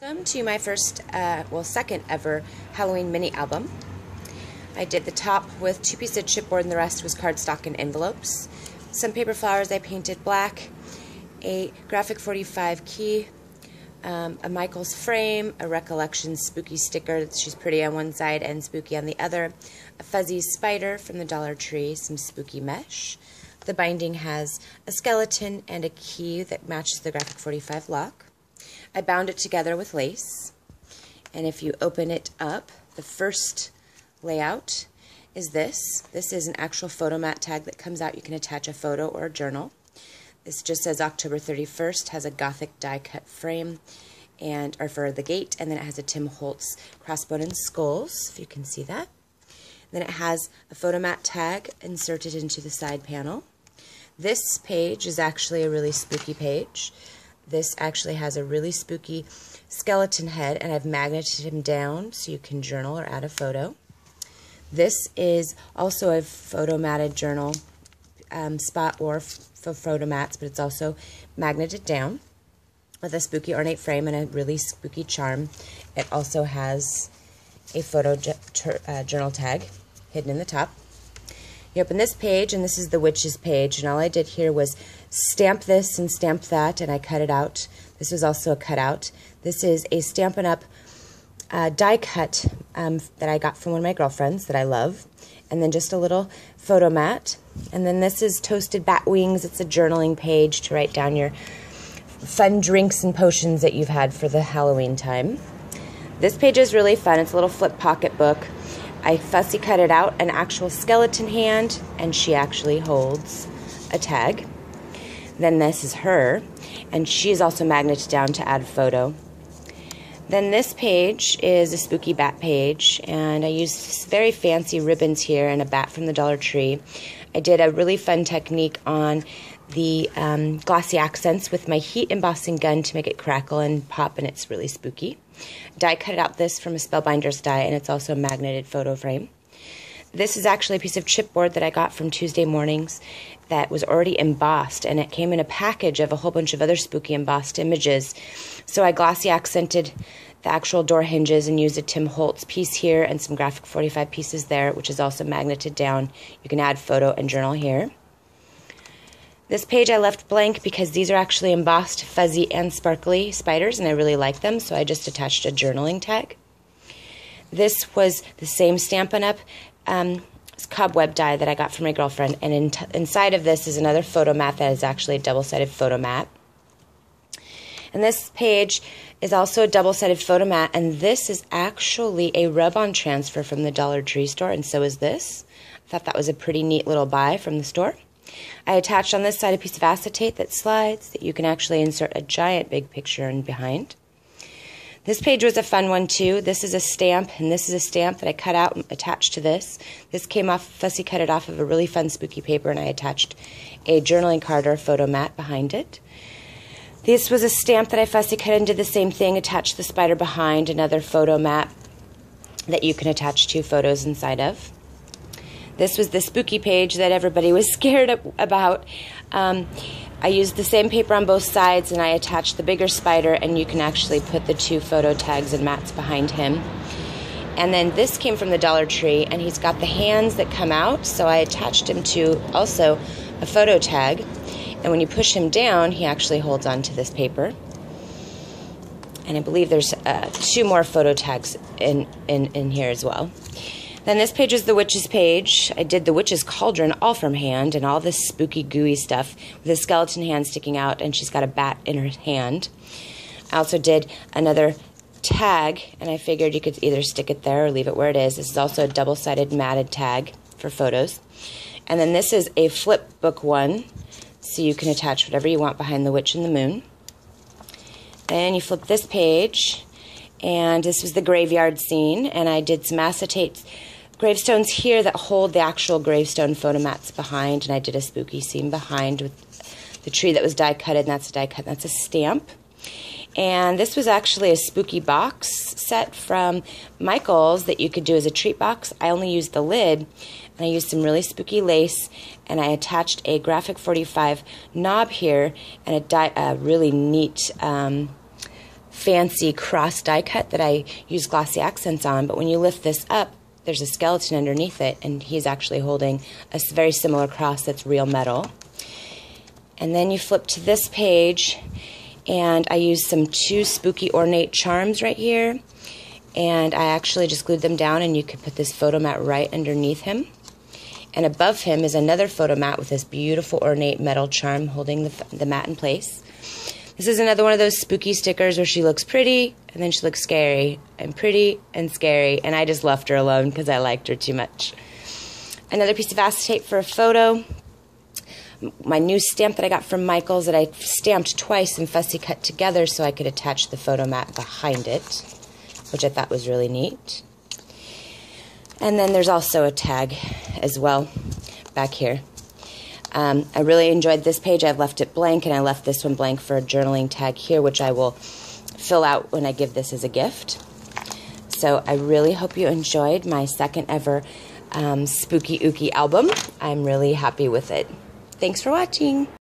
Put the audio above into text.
Welcome to my first, second ever Halloween mini album. I did the top with 2 pieces of chipboard and the rest was cardstock and envelopes. Some paper flowers I painted black, a Graphic 45 key, a Michaels frame, a Recollection spooky sticker, she's pretty on one side and spooky on the other, a fuzzy spider from the Dollar Tree, some spooky mesh. The binding has a skeleton and a key that matches the Graphic 45 lock. I bound it together with lace, and if you open it up, the first layout is this. This is an actual photo mat tag that comes out. You can attach a photo or a journal. This just says October 31st, has a Gothic die cut frame or for the gate, and then it has a Tim Holtz crossbone and skulls, if you can see that. Then it has a photo mat tag inserted into the side panel. This page is actually a really spooky page. This actually has a really spooky skeleton head, and I've magneted him down so you can journal or add a photo. This is also a photo matted journal spot or for photo mats, but it's also magneted down with a spooky ornate frame and a really spooky charm. It also has a photo journal tag hidden in the top. You open this page, and this is the witch's page, and all I did here was stamp this and stamp that, and I cut it out. This was also a cutout. This is a Stampin' Up! Die cut that I got from one of my girlfriends that I love, and then just a little photo mat. And then this is Toasted Bat Wings. It's a journaling page to write down your fun drinks and potions that you've had for the Halloween time. This page is really fun. It's a little flip pocket book. I fussy cut it out, an actual skeleton hand, and she actually holds a tag. Then this is her, and she's also magneted down to add a photo. Then this page is a spooky bat page, and I used very fancy ribbons here and a bat from the Dollar Tree. I did a really fun technique on the glossy accents with my heat embossing gun to make it crackle and pop, and it's really spooky. Die cut out this from a Spellbinders die, and it's also a magneted photo frame. This is actually a piece of chipboard that I got from Tuesday Mornings that was already embossed, and it came in a package of a whole bunch of other spooky embossed images. So I glossy accented the actual door hinges and used a Tim Holtz piece here and some Graphic 45 pieces there, which is also magneted down. You can add photo and journal here. This page I left blank because these are actually embossed, fuzzy, and sparkly spiders, and I really like them, so I just attached a journaling tag. This was the same Stampin' Up! Cobweb die that I got from my girlfriend, and inside of this is another photo mat that is actually a double-sided photo mat. And this page is also a double-sided photo mat, and this is actually a rub-on transfer from the Dollar Tree store, and so is this. I thought that was a pretty neat little buy from the store. I attached on this side a piece of acetate that slides, that you can actually insert a giant big picture in behind. This page was a fun one too. This is a stamp, and this is a stamp that I cut out and attached to this. This came off, fussy cut it off of a really fun spooky paper, and I attached a journaling card or a photo mat behind it. This was a stamp that I fussy cut and did the same thing, attached the spider behind, another photo mat that you can attach 2 photos inside of. This was the spooky page that everybody was scared about. I used the same paper on both sides, and I attached the bigger spider, and you can actually put the 2 photo tags and mats behind him. And then this came from the Dollar Tree, and he's got the hands that come out, so I attached him to also a photo tag. And when you push him down, he actually holds onto this paper. And I believe there's 2 more photo tags in here as well. Then this page is the witch's page. I did the witch's cauldron all from hand, and all this spooky gooey stuff with a skeleton hand sticking out, and she's got a bat in her hand. I also did another tag, and I figured you could either stick it there or leave it where it is. This is also a double-sided matted tag for photos. And then this is a flip book one, so you can attach whatever you want behind the witch and the moon. Then you flip this page, and this was the graveyard scene, and I did some acetate gravestones here that hold the actual gravestone photo mats behind, and I did a spooky scene behind with the tree that was die cutted, and that's a die cut, and that's a stamp. And this was actually a spooky box set from Michaels that you could do as a treat box. I only used the lid, and I used some really spooky lace, and I attached a Graphic 45 knob here and a really neat fancy cross die cut that I use glossy accents on, but when you lift this up, there's a skeleton underneath it, and he's actually holding a very similar cross that's real metal. And then you flip to this page, and I used some 2 spooky ornate charms right here, and I actually just glued them down, and you could put this photo mat right underneath him. And above him is another photo mat with this beautiful ornate metal charm holding the mat in place. This is another one of those spooky stickers where she looks pretty, and then she looks scary, and pretty and scary, and I just left her alone because I liked her too much. Another piece of acetate for a photo. My new stamp that I got from Michaels that I stamped twice and fussy cut together so I could attach the photo mat behind it, which I thought was really neat. And then there's also a tag as well back here. I really enjoyed this page. I've left it blank, and I left this one blank for a journaling tag here, which I will fill out when I give this as a gift. So I really hope you enjoyed my second ever Spooky Ooky album. I'm really happy with it. Thanks for watching.